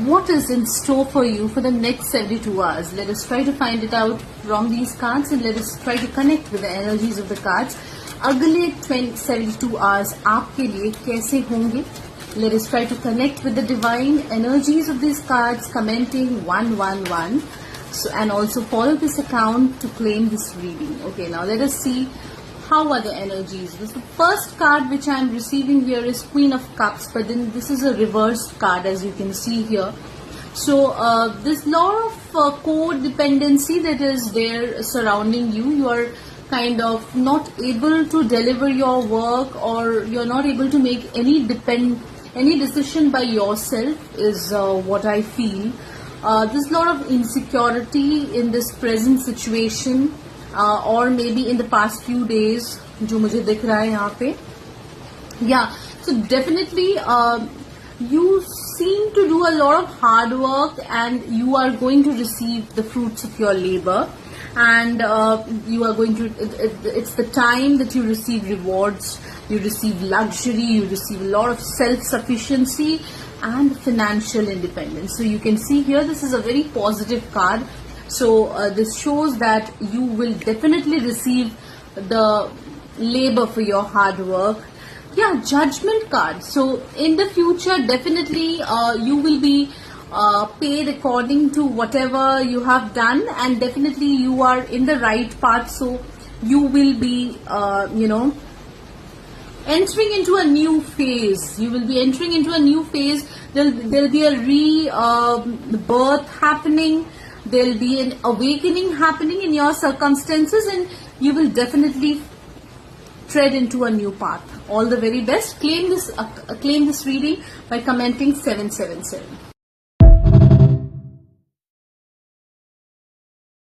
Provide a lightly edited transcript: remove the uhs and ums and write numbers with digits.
what is in store for you for the next 72 hours. Let us try to find it out from these cards and let us try to connect with the energies of the cards. अगले 72 hours आपके लिए कैसे होंगे? Let us try to connect with the divine energies of these cards, commenting 111. So, and also follow this account to claim this reading. Okay, now let us see how are the energies. The first card which I am receiving here is Queen of Cups, but then this is a reversed card, as you can see here. So there's a lot of codependency that is there surrounding you. You are kind of not able to deliver your work, or you're not able to make any decision by yourself, is what I feel. There's a lot of insecurity in this present situation, or maybe in the past few days, जो मुझे दिख रहा है यहाँ पे. Yeah, so definitely you seem to do a lot of hard work, and you are going to receive the fruits of your labor, and you are going to, it's the time that you receive rewards, you receive luxury, you receive a lot of self-sufficiency and financial independence. So you can see here, this is a very positive card. So this shows that you will definitely receive the labor for your hard work. Yeah, Judgment card. So in the future, definitely you will be paid according to whatever you have done, and definitely you are in the right path. So you will be, entering into a new phase. You will be entering into a new phase. There'll be a rebirth happening. There'll be an awakening happening in your circumstances, and you will definitely tread into a new path. All the very best. Claim this reading by commenting 777.